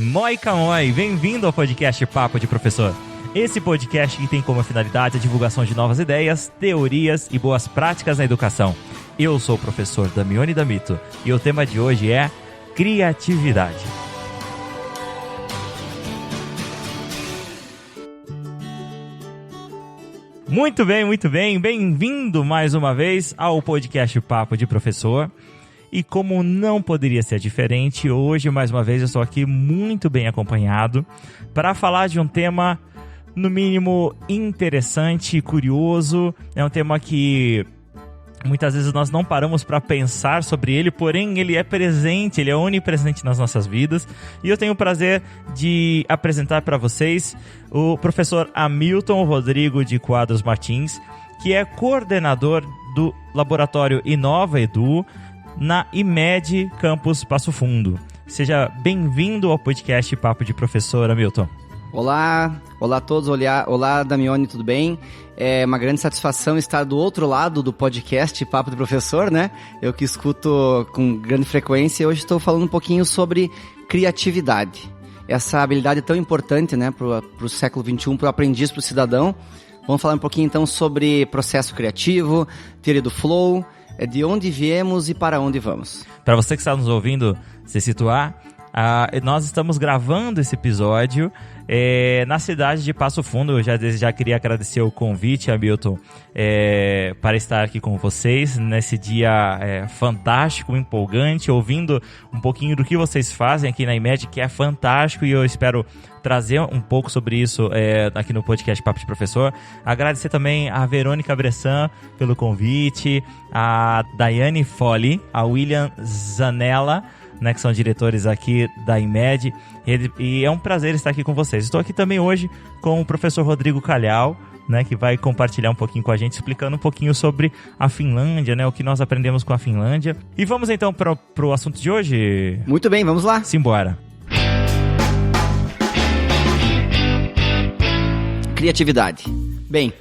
Moica Moi, bem-vindo ao podcast Papo de Professor. Esse podcast que tem como finalidade a divulgação de novas ideias, teorias e boas práticas na educação. Eu sou o professor Damione Damito e o tema de hoje é criatividade. Muito bem, bem-vindo mais uma vez ao podcast Papo de Professor. E como não poderia ser diferente, hoje mais uma vez eu estou aqui muito bem acompanhado para falar de um tema no mínimo interessante e curioso. É um tema que muitas vezes nós não paramos para pensar sobre ele, porém ele é presente, ele é onipresente nas nossas vidas. E eu tenho o prazer de apresentar para vocês o professor Hamilton Rodrigo de Quadros Martins, que é coordenador do Laboratório Inova Edu na IMED Campus Passo Fundo. Seja bem-vindo ao podcast Papo de Professor, Hamilton. Olá a todos, olá Damione, tudo bem? É uma grande satisfação estar do outro lado do podcast Papo de Professor, né? Eu que escuto com grande frequência, hoje estou falando um pouquinho sobre criatividade. Essa habilidade tão importante, né, para o século XXI, para o aprendiz, para o cidadão. Vamos falar um pouquinho então sobre processo criativo, teoria do flow, de onde viemos e para onde vamos. Para você que está nos ouvindo se situar, nós estamos gravando esse episódio na cidade de Passo Fundo. Eu já queria agradecer o convite, Hamilton, para estar aqui com vocês nesse dia fantástico, empolgante, ouvindo um pouquinho do que vocês fazem aqui na IMED, que é fantástico, e eu espero trazer um pouco sobre isso aqui no podcast Papo de Professor. Agradecer também a Verônica Bressan pelo convite, a Daiane Folli, a William Zanella, né, que são diretores aqui da IMED, e é um prazer estar aqui com vocês. Estou aqui também hoje com o professor Rodrigo Calhau, né, que vai compartilhar um pouquinho com a gente, explicando um pouquinho sobre a Finlândia, né, o que nós aprendemos com a Finlândia. E vamos então para o assunto de hoje? Muito bem, vamos lá. Simbora. Criatividade. Bem,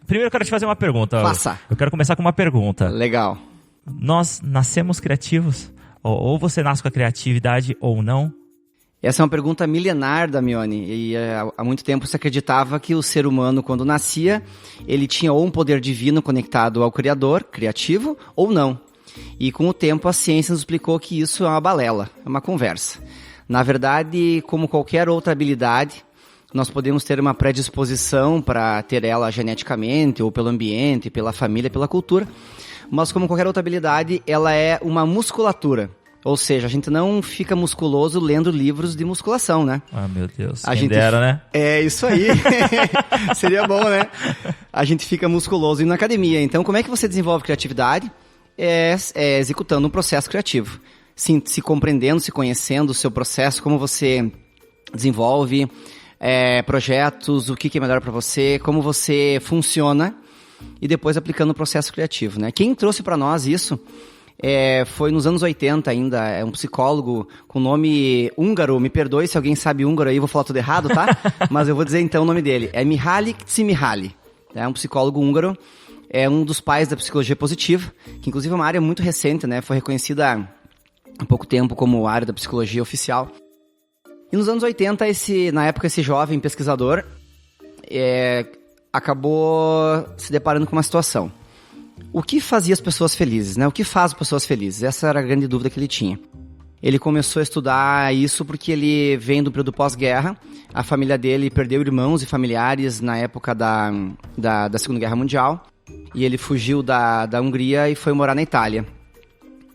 primeiro eu quero te fazer uma pergunta. Faça. Eu quero começar com uma pergunta. Legal. Nós nascemos criativos? Ou você nasce com a criatividade ou não? Essa é uma pergunta milenar, Damione, e há muito tempo se acreditava que o ser humano, quando nascia, ele tinha ou um poder divino conectado ao Criador, criativo, ou não. E com o tempo a ciência nos explicou que isso é uma balela, é uma conversa. Na verdade, como qualquer outra habilidade, nós podemos ter uma predisposição para ter ela geneticamente, ou pelo ambiente, pela família, pela cultura. Mas como qualquer outra habilidade, ela é uma musculatura. Ou seja, a gente não fica musculoso lendo livros de musculação, né? Ah, meu Deus, quem dera, né? É isso aí. Seria bom, né? A gente fica musculoso indo na academia. Então, como é que você desenvolve criatividade? É executando um processo criativo. Se compreendendo, se conhecendo o seu processo, como você desenvolve projetos, o que é melhor para você, como você funciona, e depois aplicando o processo criativo, né? Quem trouxe para nós isso foi nos anos 80 ainda, é um psicólogo com nome húngaro, me perdoe se alguém sabe húngaro aí, vou falar tudo errado, tá? Mas eu vou dizer então o nome dele, é Mihaly Csikszentmihalyi, é um psicólogo húngaro, é um dos pais da psicologia positiva, que inclusive é uma área muito recente, né? Foi reconhecida há pouco tempo como área da psicologia oficial. E nos anos 80, na época, esse jovem pesquisador acabou se deparando com uma situação. O que fazia as pessoas felizes, né? O que faz as pessoas felizes? Essa era a grande dúvida que ele tinha. Ele começou a estudar isso porque ele vem do período pós-guerra. A família dele perdeu irmãos e familiares na época da Segunda Guerra Mundial. E ele fugiu da Hungria e foi morar na Itália.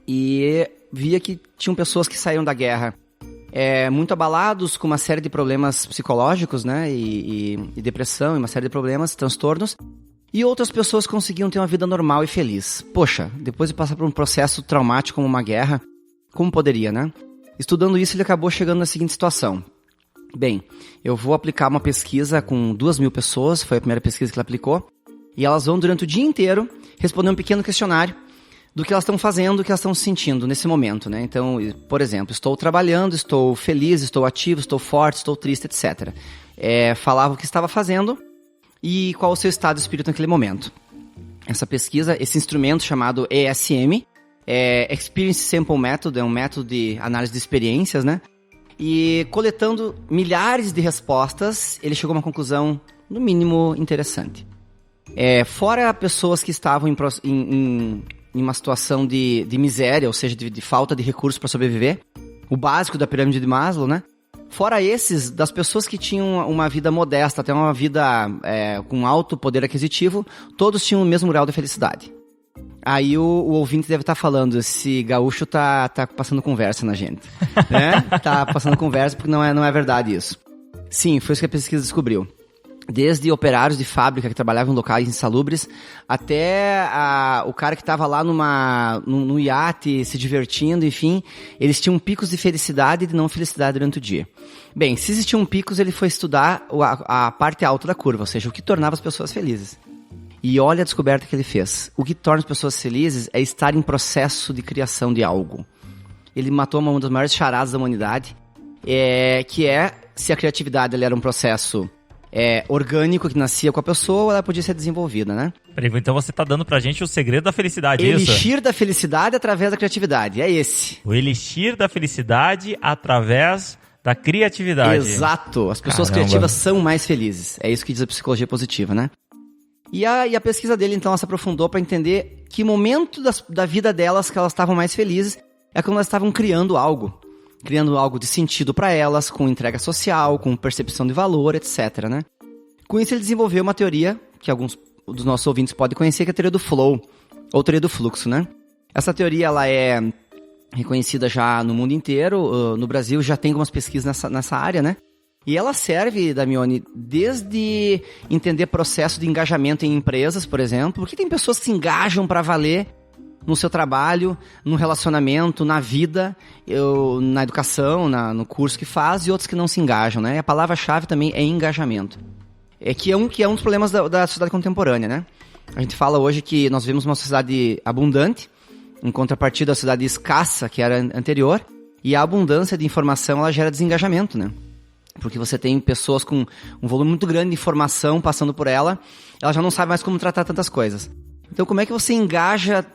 E via que tinham pessoas que saíram da guerra muito abalados, com uma série de problemas psicológicos, né, e depressão, e uma série de problemas, transtornos, e outras pessoas conseguiam ter uma vida normal e feliz. Poxa, depois de passar por um processo traumático como uma guerra, como poderia, né? Estudando isso, ele acabou chegando na seguinte situação. Bem, eu vou aplicar uma pesquisa com 2.000 pessoas, foi a primeira pesquisa que ele aplicou, e elas vão durante o dia inteiro responder um pequeno questionário do que elas estão fazendo, do que elas estão se sentindo nesse momento, né? Então, por exemplo, estou trabalhando, estou feliz, estou ativo, estou forte, estou triste, etc. Falava o que estava fazendo e qual o seu estado de espírito naquele momento. Essa pesquisa, esse instrumento chamado ESM, Experience Sample Method, é um método de análise de experiências, né? E coletando milhares de respostas, ele chegou a uma conclusão, no mínimo, interessante. Fora pessoas que estavam em uma situação de miséria, ou seja, de falta de recursos para sobreviver, o básico da pirâmide de Maslow, né? Fora esses, das pessoas que tinham uma vida modesta, até uma vida com alto poder aquisitivo, todos tinham o mesmo grau de felicidade. Aí o ouvinte deve estar falando, esse gaúcho tá passando conversa na gente, né? Tá passando conversa porque não é verdade isso. Sim, foi isso que a pesquisa descobriu. Desde operários de fábrica que trabalhavam em locais insalubres, até o cara que estava lá num iate se divertindo, enfim, eles tinham picos de felicidade e de não felicidade durante o dia. Bem, se existiam picos, ele foi estudar a parte alta da curva, ou seja, o que tornava as pessoas felizes. E olha a descoberta que ele fez. O que torna as pessoas felizes é estar em processo de criação de algo. Ele matou uma das maiores charadas da humanidade, que é se a criatividade ela era um processo orgânico que nascia com a pessoa, ou ela podia ser desenvolvida, né? Peraí, então você tá dando pra gente o segredo da felicidade, isso? Elixir da felicidade através da criatividade, é esse. O elixir da felicidade através da criatividade. Exato, as pessoas criativas são mais felizes. É isso que diz a psicologia positiva, né? E a pesquisa dele, então, se aprofundou para entender que momento da vida delas que elas estavam mais felizes é quando elas estavam criando algo de sentido para elas, com entrega social, com percepção de valor, etc, né? Com isso ele desenvolveu uma teoria que alguns dos nossos ouvintes podem conhecer, que é a teoria do flow, ou teoria do fluxo, né? Essa teoria ela é reconhecida já no mundo inteiro, no Brasil já tem algumas pesquisas nessa área, né? E ela serve, Damione, desde entender processo de engajamento em empresas, por exemplo, porque tem pessoas que se engajam para valer no seu trabalho, no relacionamento, na vida, na educação, no curso que faz, e outros que não se engajam, né? E a palavra-chave também é engajamento. Que é um dos problemas da sociedade contemporânea, né? A gente fala hoje que nós vivemos uma sociedade abundante, em contrapartida da sociedade escassa, que era anterior, e a abundância de informação, ela gera desengajamento, né? Porque você tem pessoas com um volume muito grande de informação passando por ela já não sabe mais como tratar tantas coisas. Então, como é que você engaja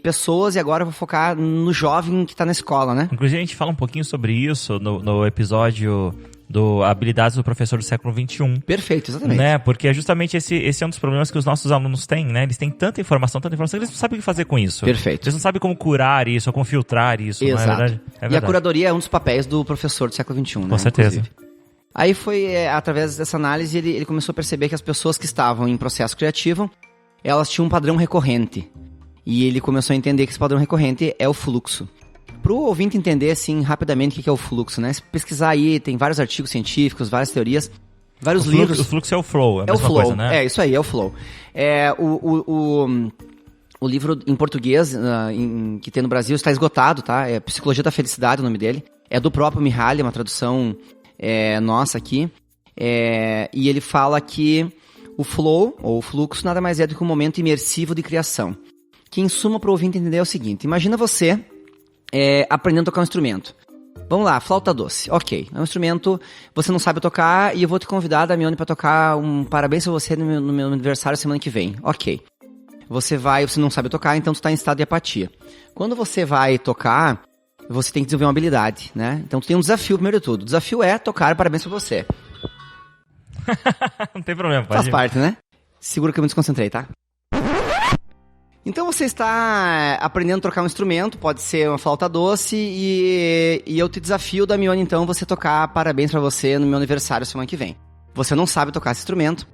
pessoas, e agora eu vou focar no jovem que está na escola, né? Inclusive, a gente fala um pouquinho sobre isso no episódio do Habilidades do Professor do Século XXI. Perfeito, exatamente. Né? Porque é justamente esse é um dos problemas que os nossos alunos têm, né? Eles têm tanta informação, que eles não sabem o que fazer com isso. Perfeito. Eles não sabem como curar isso, ou como filtrar isso. Exato. Não é verdade? É verdade. E a curadoria é um dos papéis do professor do século XXI, né? Com certeza. Inclusive. Aí foi, através dessa análise, ele começou a perceber que as pessoas que estavam em processo criativo, elas tinham um padrão recorrente. E ele começou a entender que esse padrão recorrente é o fluxo. Para o ouvinte entender, assim, rapidamente o que é o fluxo, né? Se pesquisar aí, tem vários artigos científicos, várias teorias, vários livros. O fluxo é o flow, é o flow, coisa, né? É, isso aí, é o flow. O livro em português que tem no Brasil está esgotado, tá? É Psicologia da Felicidade, o nome dele. É do próprio Mihaly, uma tradução nossa aqui. E ele fala que o flow, ou o fluxo, nada mais é do que um momento imersivo de criação. Que, em suma, para o ouvinte entender é o seguinte. Imagina você aprendendo a tocar um instrumento. Vamos lá, flauta doce. Ok, é um instrumento, você não sabe tocar, e eu vou te convidar, Damione, para tocar um parabéns pra você no meu aniversário semana que vem. Ok. Você não sabe tocar, então tu está em estado de apatia. Quando você vai tocar, você tem que desenvolver uma habilidade, né? Então tu tem um desafio, primeiro de tudo. O desafio é tocar parabéns pra você. Não tem problema, pode Faz parte, né? Segura que eu me desconcentrei, tá? Então você está aprendendo a tocar um instrumento, pode ser uma flauta doce, e eu te desafio, Damione, então, você tocar parabéns pra você no meu aniversário semana que vem. Você não sabe tocar esse instrumento,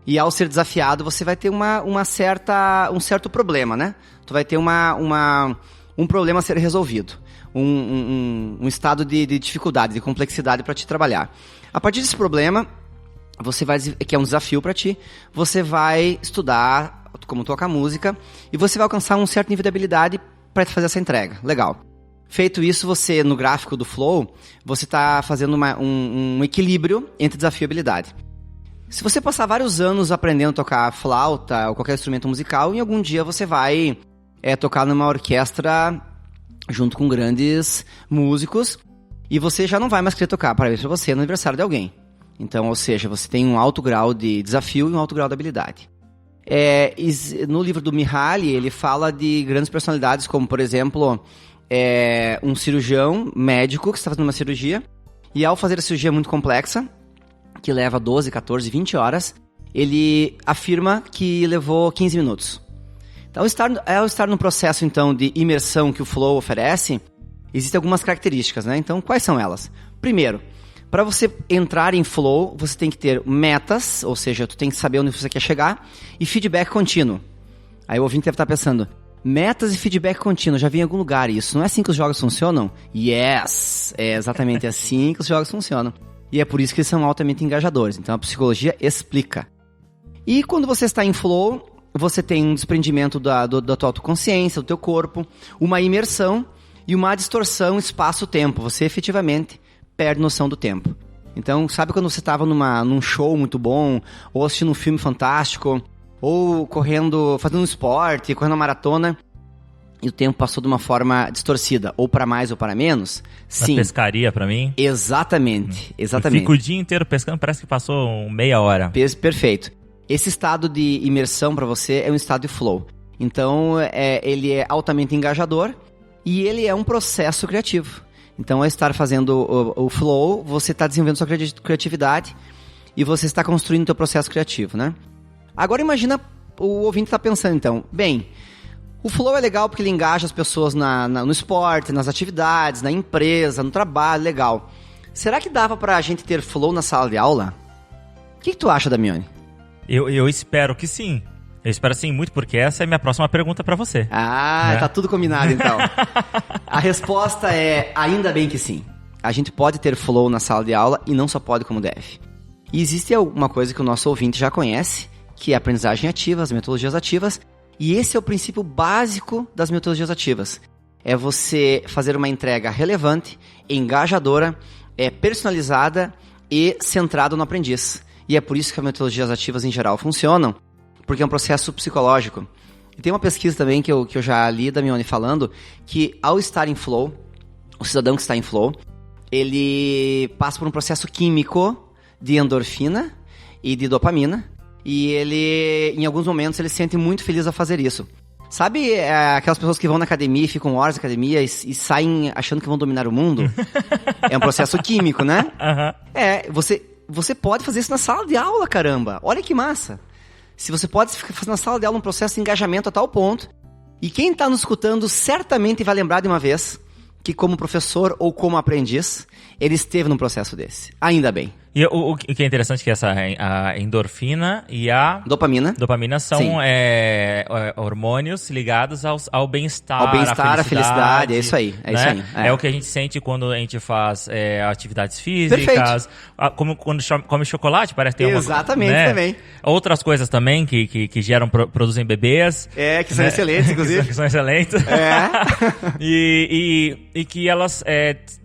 e ao ser desafiado, você vai ter um certo problema, né? Tu vai ter um problema a ser resolvido. Um estado de dificuldade, de complexidade para te trabalhar. A partir desse problema, que é um desafio para ti, você vai estudar como tocar música e você vai alcançar um certo nível de habilidade para fazer essa entrega. Legal. Feito isso, você, no gráfico do flow, você está fazendo um equilíbrio entre desafio e habilidade. Se você passar vários anos aprendendo a tocar flauta ou qualquer instrumento musical, em algum dia você vai tocar numa orquestra junto com grandes músicos, e você já não vai mais querer tocar parabéns pra você no aniversário de alguém. Então, ou seja, você tem um alto grau de desafio e um alto grau de habilidade. No livro do Mihaly, ele fala de grandes personalidades, como, por exemplo, um cirurgião médico que está fazendo uma cirurgia, e ao fazer a cirurgia muito complexa, que leva 12, 14, 20 horas, ele afirma que levou 15 minutos. Então, ao estar no processo, então, de imersão que o Flow oferece, existem algumas características, né? Então, quais são elas? Primeiro, para você entrar em Flow, você tem que ter metas, ou seja, tu tem que saber onde você quer chegar, e feedback contínuo. Aí o ouvinte deve estar pensando, metas e feedback contínuo, já vi em algum lugar isso. Não é assim que os jogos funcionam? Yes! É exatamente assim que os jogos funcionam. E é por isso que eles são altamente engajadores. Então, a psicologia explica. E quando você está em Flow, você tem um desprendimento da tua autoconsciência, do teu corpo, uma imersão e uma distorção espaço-tempo. Você efetivamente perde noção do tempo. Então, sabe quando você estava num show muito bom, ou assistindo um filme fantástico, ou correndo, fazendo um esporte, correndo uma maratona, e o tempo passou de uma forma distorcida, ou para mais ou para menos? Sim. Na pescaria, para mim? Exatamente. Eu fico o dia inteiro pescando, parece que passou meia hora. Perfeito. Esse estado de imersão para você é um estado de flow. Então, ele é altamente engajador e ele é um processo criativo. Então, ao estar fazendo o flow, você está desenvolvendo sua criatividade e você está construindo o seu processo criativo, né? Agora, imagina o ouvinte está pensando, então, bem, o flow é legal porque ele engaja as pessoas no esporte, nas atividades, na empresa, no trabalho, legal. Será que dava para a gente ter flow na sala de aula? O que tu acha, Damione? Eu espero que sim. Eu espero sim muito, porque essa é a minha próxima pergunta pra você. Tá tudo combinado então. A resposta é ainda bem que sim. A gente pode ter flow na sala de aula e não só pode como deve. E existe alguma coisa que o nosso ouvinte já conhece, que é a aprendizagem ativa, as metodologias ativas, e esse é o princípio básico das metodologias ativas. É você fazer uma entrega relevante, engajadora, personalizada e centrada no aprendiz. E é por isso que as metodologias ativas em geral funcionam, porque é um processo psicológico. E tem uma pesquisa também que eu já li da Damione falando, que ao estar em flow, o cidadão que está em flow, ele passa por um processo químico de endorfina e de dopamina, e ele, em alguns momentos, ele se sente muito feliz ao fazer isso. Sabe aquelas pessoas que vão na academia e ficam horas na academia e saem achando que vão dominar o mundo? É um processo químico, né? Você pode fazer isso na sala de aula, caramba. Olha que massa. Se você pode fazer na sala de aula um processo de engajamento a tal ponto, e quem está nos escutando certamente vai lembrar de uma vez que como professor ou como aprendiz, ele esteve num processo desse. Ainda bem. E o que é interessante é que a endorfina e a dopamina são hormônios ligados ao bem-estar, à felicidade, é isso aí. É o que a gente sente quando a gente faz atividades físicas, como quando come chocolate, parece que tem exatamente, né? Também. Outras coisas também que produzem bebês. Que são excelentes, inclusive. que são excelentes. E que elas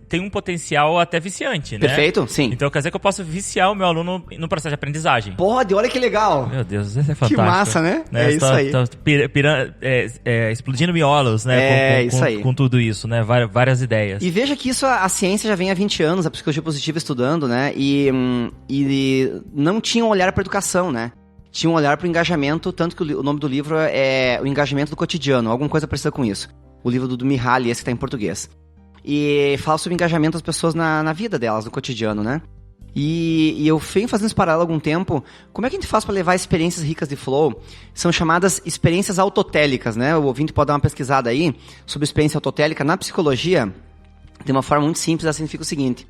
tem um potencial até viciante, né? Perfeito, sim. Então quer dizer que eu posso viciar o meu aluno no processo de aprendizagem. Pode, olha que legal. Meu Deus, isso é fantástico. Que massa, né? É isso aí. Explodindo miolos, né? Com tudo isso, né? Várias ideias. E veja que isso a ciência já vem há 20 anos, a psicologia positiva estudando, né? E não tinha um olhar para a educação, né? Tinha um olhar para o engajamento, tanto que o nome do livro é O Engajamento do Cotidiano, alguma coisa parecida com isso. O livro do Mihaly, esse que está em português. E fala sobre o engajamento das pessoas na vida delas, no cotidiano, né? E eu venho fazendo esse paralelo há algum tempo. Como é que a gente faz para levar experiências ricas de flow? São chamadas experiências autotélicas, né? O ouvinte pode dar uma pesquisada aí sobre experiência autotélica. Na psicologia, tem uma forma muito simples, ela significa o seguinte.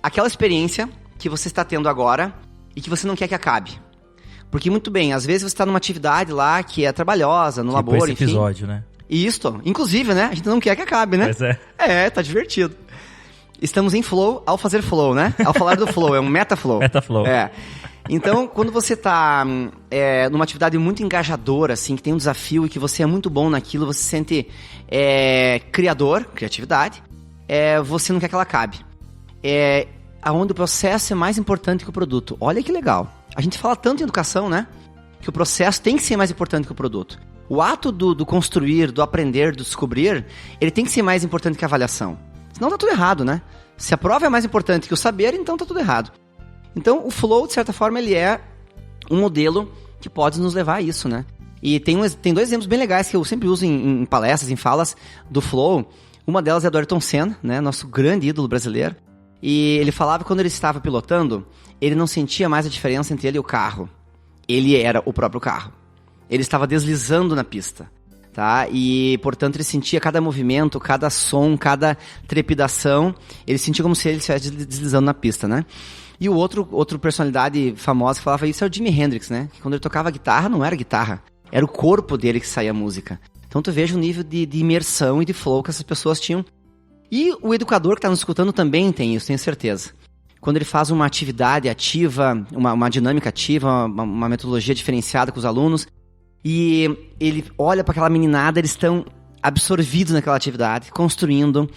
Aquela experiência que você está tendo agora e que você não quer que acabe. Porque, muito bem, às vezes você está numa atividade lá que é trabalhosa, no labor, esse episódio, né? Isso, inclusive, né? A gente não quer que acabe, né? Pois é. Tá divertido. Estamos em flow ao fazer flow, né? Ao falar do flow, é um metaflow. Metaflow. Então, quando você tá numa atividade muito engajadora, assim, que tem um desafio e que você é muito bom naquilo, você se sente criatividade, você não quer que ela acabe. Onde o processo é mais importante que o produto. Olha que legal. A gente fala tanto em educação, né? Que o processo tem que ser mais importante que o produto. O ato do construir, do aprender, do descobrir, ele tem que ser mais importante que a avaliação. Senão tá tudo errado, né? Se a prova é mais importante que o saber, então tá tudo errado. Então, o flow, de certa forma, ele é um modelo que pode nos levar a isso, né? E tem dois exemplos bem legais que eu sempre uso em palestras, em falas do Flow. Uma delas é do Ayrton Senna, né? Nosso grande ídolo brasileiro. E ele falava que quando ele estava pilotando, ele não sentia mais a diferença entre ele e o carro. Ele era o próprio carro. Ele estava deslizando na pista, tá? E, portanto, ele sentia cada movimento, cada som, cada trepidação. Ele sentia como se ele estivesse deslizando na pista, né? E o outro personalidade famosa que falava isso é o Jimi Hendrix, né? Que quando ele tocava guitarra, não era guitarra. Era o corpo dele que saía a música. Então tu veja o nível de imersão e de flow que essas pessoas tinham. E o educador que está nos escutando também tem isso, tenho certeza. Quando ele faz uma atividade ativa, uma dinâmica ativa, uma metodologia diferenciada com os alunos, e ele olha para aquela meninada, eles estão absorvidos naquela atividade, construindo,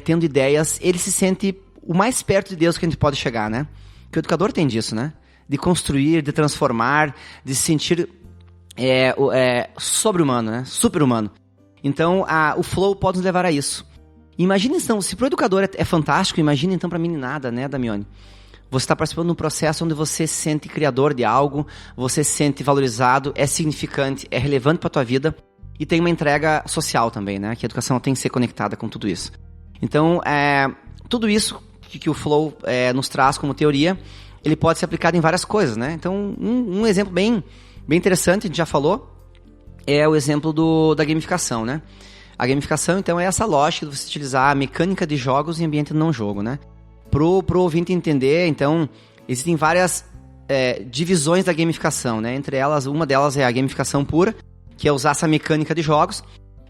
tendo ideias, ele se sente o mais perto de Deus que a gente pode chegar, né? Que o educador tem disso, né? De construir, de transformar, de se sentir sobre-humano, né? Super-humano. Então, o flow pode nos levar a isso. Imagina então, se pro educador é fantástico, imagina então pra meninada, né, Damione? Você está participando de um processo onde você se sente criador de algo, você se sente valorizado, é significante, é relevante pra tua vida e tem uma entrega social também, né? Que a educação tem que ser conectada com tudo isso. Então, tudo isso que o Flow nos traz como teoria, ele pode ser aplicado em várias coisas, né? Então, um exemplo bem interessante, a gente já falou, é o exemplo da gamificação, né? A gamificação, então, é essa lógica de você utilizar a mecânica de jogos em ambiente não jogo, né? Pro ouvinte entender, então, existem várias divisões da gamificação, né? Entre elas, uma delas é a gamificação pura, que é usar essa mecânica de jogos.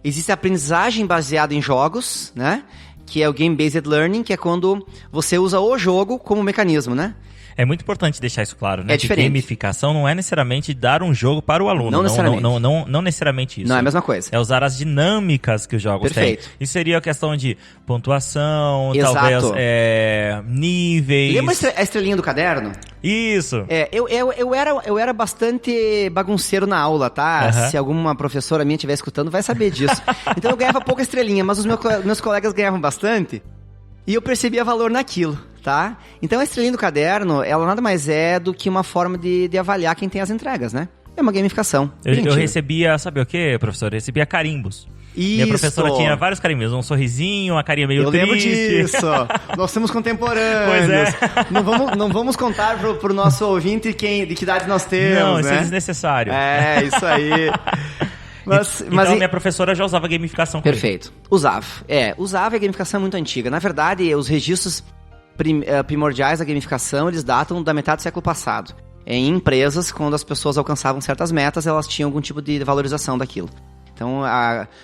Existe a aprendizagem baseada em jogos, né? Que é o Game-Based Learning, que é quando você usa o jogo como mecanismo, né? É muito importante deixar isso claro, né? É diferente. Gamificação não é necessariamente dar um jogo para o aluno. Não necessariamente. Não necessariamente isso. Não é a mesma coisa. É usar as dinâmicas que os jogos têm. Isso seria a questão de pontuação, exato, talvez níveis. Lembra a estrelinha do caderno? Isso. Eu era bastante bagunceiro na aula, tá? Uhum. Se alguma professora minha estiver escutando, vai saber disso. Então eu ganhava pouca estrelinha, mas os meus colegas ganhavam bastante. E eu percebia valor naquilo, tá? Então a estrelinha do caderno, ela nada mais é do que uma forma de avaliar quem tem as entregas, né? É uma gamificação. Eu recebia, sabe o quê, professor? Eu recebia carimbos. Isso. Minha professora tinha vários carimbos, um sorrisinho, uma carinha meio triste. Eu lembro disso. Nós somos contemporâneos. Pois é. Não vamos contar pro nosso ouvinte de que idade nós temos, não, né? isso é desnecessário. É, isso aí. Então minha professora já usava gamificação comigo. Perfeito. Usava a gamificação muito antiga. Na verdade, os registros primordiais da gamificação, eles datam da metade do século passado. Em empresas, quando as pessoas alcançavam certas metas, elas tinham algum tipo de valorização daquilo. Então,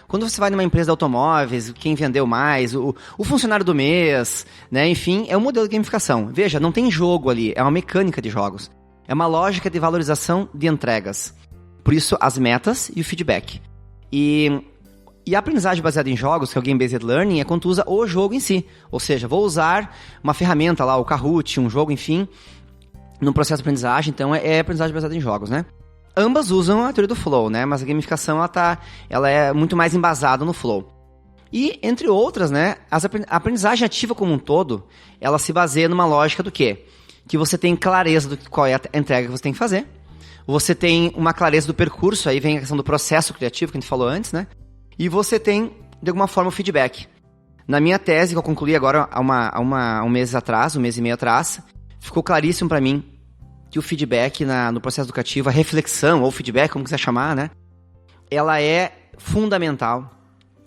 quando você vai numa empresa de automóveis, quem vendeu mais, o funcionário do mês, né? Enfim, é um modelo de gamificação. Veja, não tem jogo ali, é uma mecânica de jogos. É uma lógica de valorização de entregas. Por isso, as metas e o feedback. E a aprendizagem baseada em jogos, que é o Game-Based Learning, é quando tu usa o jogo em si. Ou seja, vou usar uma ferramenta lá, o Kahoot, um jogo, enfim, no processo de aprendizagem. Então, é aprendizagem baseada em jogos, né? Ambas usam a teoria do Flow, né? Mas a gamificação, ela é muito mais embasada no Flow. E, entre outras, né? A aprendizagem ativa como um todo, ela se baseia numa lógica do quê? Que você tem clareza do qual é a entrega que você tem que fazer. Você tem uma clareza do percurso, aí vem a questão do processo criativo que a gente falou antes, né? E você tem, de alguma forma, o feedback. Na minha tese, que eu concluí agora há um mês e meio atrás, ficou claríssimo para mim que o feedback no processo educativo, a reflexão, ou feedback, como quiser chamar, né? Ela é fundamental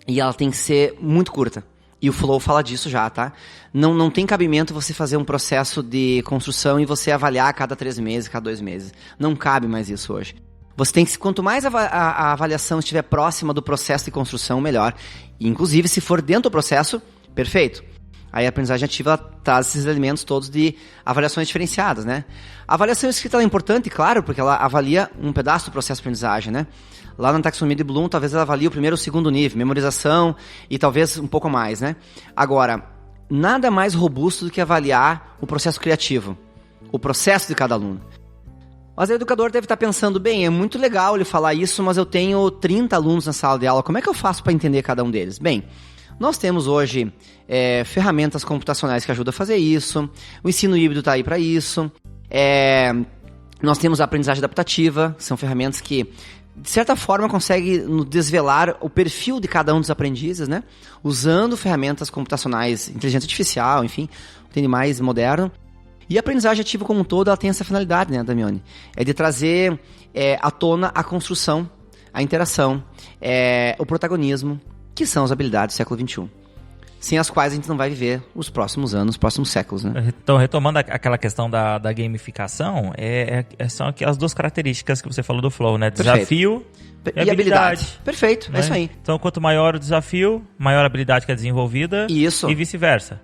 e ela tem que ser muito curta. E o Flow fala disso já, tá? Não tem cabimento você fazer um processo de construção e você avaliar a cada 3 meses, cada 2 meses. Não cabe mais isso hoje. Você tem que, quanto mais a avaliação estiver próxima do processo de construção, melhor. E, inclusive, se for dentro do processo, perfeito. Aí a aprendizagem ativa traz esses elementos todos de avaliações diferenciadas, né? A avaliação escrita é importante, claro, porque ela avalia um pedaço do processo de aprendizagem, né? Lá na taxonomia de Bloom, talvez ela avalie o primeiro ou o segundo nível, memorização e talvez um pouco mais, né? Agora, nada mais robusto do que avaliar o processo criativo, o processo de cada aluno. Mas o educador deve estar pensando, bem, é muito legal ele falar isso, mas eu tenho 30 alunos na sala de aula, como é que eu faço para entender cada um deles? Bem, nós temos hoje ferramentas computacionais que ajudam a fazer isso, o ensino híbrido está aí para isso, Nós temos a aprendizagem adaptativa, são ferramentas que, de certa forma, conseguem nos desvelar o perfil de cada um dos aprendizes, né? Usando ferramentas computacionais, inteligência artificial, enfim, o que tem de mais moderno. E a aprendizagem ativa como um todo, ela tem essa finalidade, né, Damione? É de trazer à tona a construção, a interação, o protagonismo, que são as habilidades do século XXI. Sem as quais a gente não vai viver os próximos anos, os próximos séculos, né? Então, retomando aquela questão da gamificação, são aquelas duas características que você falou do Flow, né? Desafio e habilidade. Perfeito, né? É isso aí. Então, quanto maior o desafio, maior a habilidade que é desenvolvida. Isso. E vice-versa.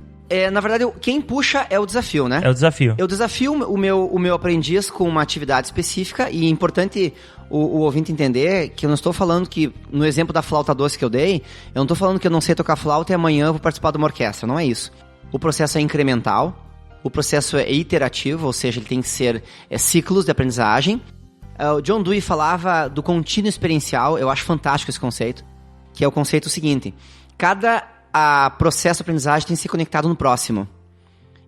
Na verdade, quem puxa é o desafio, né? É o desafio. Eu desafio o meu aprendiz com uma atividade específica, e é importante o ouvinte entender que eu não estou falando que, no exemplo da flauta doce que eu dei, eu não estou falando que eu não sei tocar flauta e amanhã eu vou participar de uma orquestra, não é isso. O processo é incremental, o processo é iterativo, ou seja, ele tem que ser ciclos de aprendizagem. O John Dewey falava do contínuo experiencial, eu acho fantástico esse conceito, que é o conceito seguinte: cada processo de aprendizagem tem que ser conectado no próximo.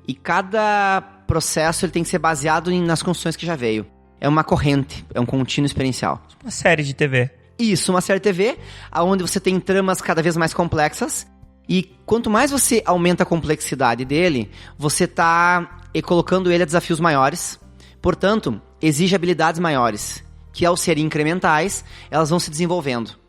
E cada processo ele tem que ser baseado nas construções que já veio. É uma corrente, é um contínuo experiencial. Uma série de TV. Isso, uma série de TV, onde você tem tramas cada vez mais complexas. E quanto mais você aumenta a complexidade dele, você está colocando ele a desafios maiores. Portanto, exige habilidades maiores, que ao serem incrementais, elas vão se desenvolvendo.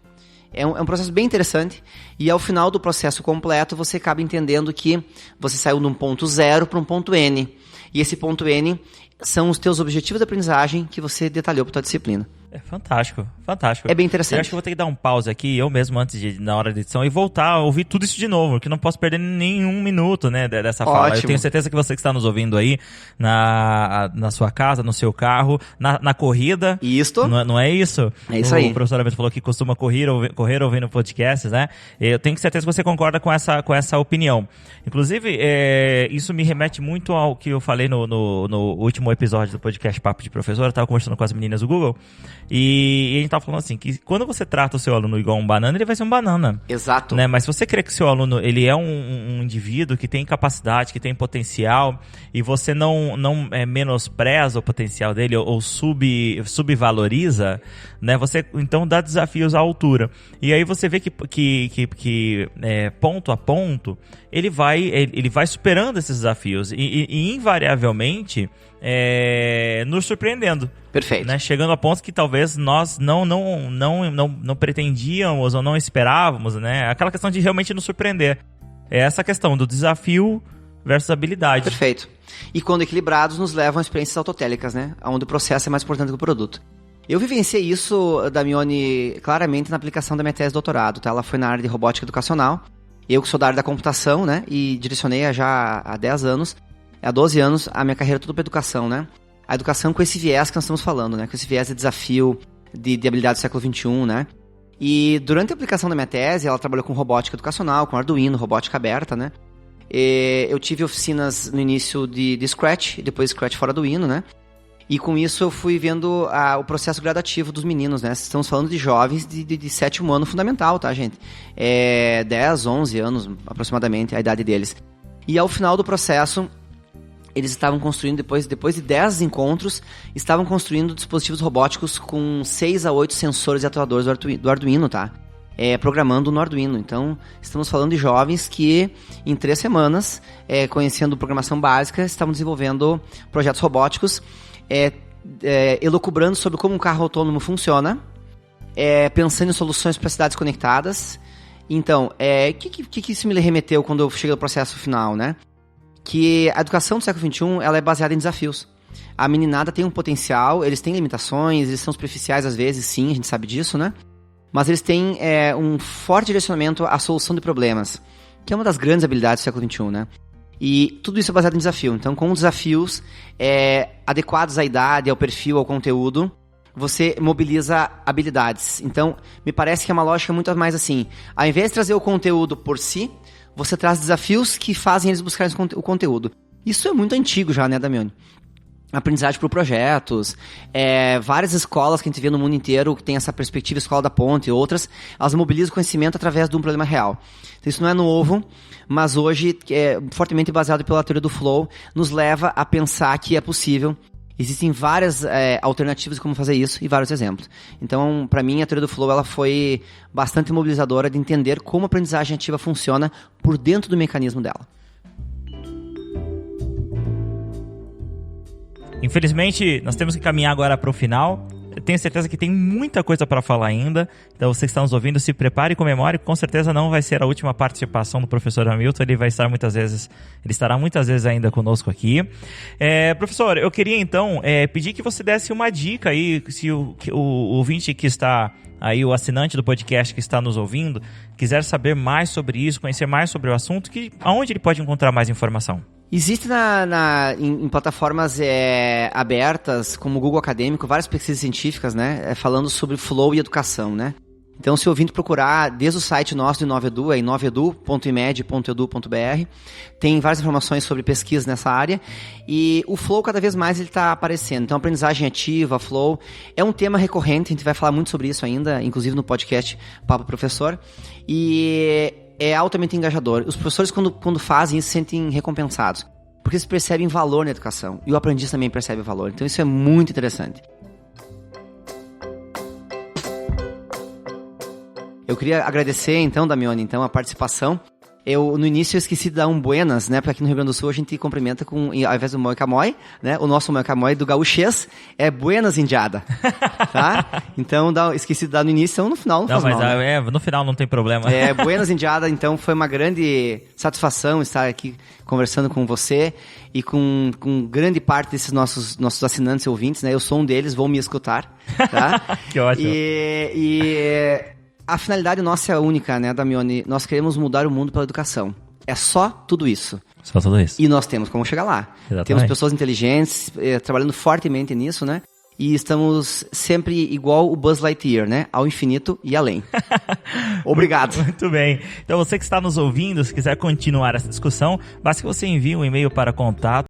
É um processo bem interessante, e ao final do processo completo você acaba entendendo que você saiu de um ponto zero para um ponto N. E esse ponto N são os teus objetivos de aprendizagem que você detalhou para a tua disciplina. É fantástico, fantástico. É bem interessante. Eu acho que eu vou ter que dar um pause aqui, eu mesmo, na hora da edição, e voltar a ouvir tudo isso de novo, porque não posso perder nenhum minuto, né, dessa fala. Ótimo. Eu tenho certeza que você que está nos ouvindo aí, na sua casa, no seu carro, na corrida. Isto. Não é isso? É isso aí. O professor Alberto falou que costuma correr ouvindo podcasts, né? Eu tenho certeza que você concorda com essa opinião. Inclusive, isso me remete muito ao que eu falei no último episódio do podcast Papo de Professor. Eu estava conversando com as meninas do Google, e a gente tava falando assim, que quando você trata o seu aluno igual um banana, ele vai ser um banana. Exato. Né? Mas se você crê que o seu aluno ele é um indivíduo que tem capacidade, que tem potencial, e você não menospreza o potencial dele ou subvaloriza, né? Você então dá desafios à altura. E aí você vê que ponto a ponto ele vai superando esses desafios e invariavelmente nos surpreendendo. Perfeito. Né? Chegando a ponto que talvez nós não pretendíamos ou não esperávamos, né? Aquela questão de realmente nos surpreender. É essa questão do desafio versus habilidade. Perfeito. E quando equilibrados, nos levam a experiências autotélicas, né? Onde o processo é mais importante que o produto. Eu vivenciei isso, Damione, claramente na aplicação da minha tese de doutorado, tá? Ela foi na área de robótica educacional. Eu que sou da área da computação, né? E direcionei já há 10 anos, há 12 anos, a minha carreira toda para educação, né? A educação com esse viés que nós estamos falando, né? Com esse viés de desafio, de habilidade do século XXI, né? E durante a aplicação da minha tese, ela trabalhou com robótica educacional, com Arduino, robótica aberta, né? E eu tive oficinas no início de Scratch, e depois Scratch fora Arduino, né? E com isso eu fui vendo o processo gradativo dos meninos, né? Estamos falando de jovens de 7º ano fundamental, tá, gente? 10, 11 anos, aproximadamente, a idade deles. E ao final do processo, eles estavam construindo, depois de 10 encontros, estavam construindo dispositivos robóticos com 6 a 8 sensores e atuadores do Arduino, tá? Programando no Arduino. Então, estamos falando de jovens que, em 3 semanas, conhecendo programação básica, estavam desenvolvendo projetos robóticos, elucubrando sobre como um carro autônomo funciona, pensando em soluções para cidades conectadas. Então, o que isso me remeteu quando eu cheguei ao processo final, né? Que a educação do século XXI ela é baseada em desafios. A meninada tem um potencial, eles têm limitações, eles são superficiais às vezes, sim, a gente sabe disso, né? Mas eles têm um forte direcionamento à solução de problemas, que é uma das grandes habilidades do século XXI, né? E tudo isso é baseado em desafio. Então, com desafios adequados à idade, ao perfil, ao conteúdo, você mobiliza habilidades. Então, me parece que é uma lógica muito mais assim. Ao invés de trazer o conteúdo por si, você traz desafios que fazem eles buscarem o conteúdo. Isso é muito antigo já, né, Damione? Aprendizagem por projetos, várias escolas que a gente vê no mundo inteiro que tem essa perspectiva, Escola da Ponte e outras, elas mobilizam conhecimento através de um problema real. Então, isso não é novo, mas hoje, fortemente baseado pela teoria do flow, nos leva a pensar que é possível Existem várias alternativas de como fazer isso e vários exemplos. Então, para mim, a teoria do flow ela foi bastante mobilizadora de entender como a aprendizagem ativa funciona por dentro do mecanismo dela. Infelizmente, nós temos que caminhar agora para o final. Eu tenho certeza que tem muita coisa para falar ainda. Então, você que está nos ouvindo, se prepare e comemore. Com certeza não vai ser a última participação do professor Hamilton. Ele estará muitas vezes ainda conosco aqui. Professor, eu queria então pedir que você desse uma dica aí, se o ouvinte que está aí, o assinante do podcast que está nos ouvindo, quiser saber mais sobre isso, conhecer mais sobre o assunto, aonde ele pode encontrar mais informação? Existe em plataformas abertas, como o Google Acadêmico, várias pesquisas científicas, né, falando sobre flow e educação, né? Então, se o ouvinte procurar, desde o site nosso do InovaEdu, inovaedu.imed.edu.br, tem várias informações sobre pesquisa nessa área, e o flow cada vez mais ele está aparecendo. Então, aprendizagem ativa, flow, é um tema recorrente, a gente vai falar muito sobre isso ainda, inclusive no podcast Papo Professor, e é altamente engajador. Os professores, quando fazem isso, se sentem recompensados, porque eles percebem valor na educação, e o aprendiz também percebe valor. Então, isso é muito interessante. Eu queria agradecer, então, Damione, a participação. No início eu esqueci de dar um buenas, né? Porque aqui no Rio Grande do Sul a gente cumprimenta com, ao invés do moicamoi, né? O nosso moicamoi do gaúchês é buenas indiada, tá? Então, esqueci de dar no início, então no final não faz mal, né? No final não tem problema. Buenas indiada, então foi uma grande satisfação estar aqui conversando com você e com grande parte desses nossos assinantes e ouvintes, né? Eu sou um deles, vou me escutar, tá? Que ótimo. A finalidade nossa é única, né, Damione? Nós queremos mudar o mundo pela educação. É só tudo isso. Só tudo isso. E nós temos como chegar lá. Exatamente. Temos pessoas inteligentes trabalhando fortemente nisso, né? E estamos sempre igual o Buzz Lightyear, né? Ao infinito e além. Obrigado. Muito bem. Então, você que está nos ouvindo, se quiser continuar essa discussão, basta que você envie um e-mail para contato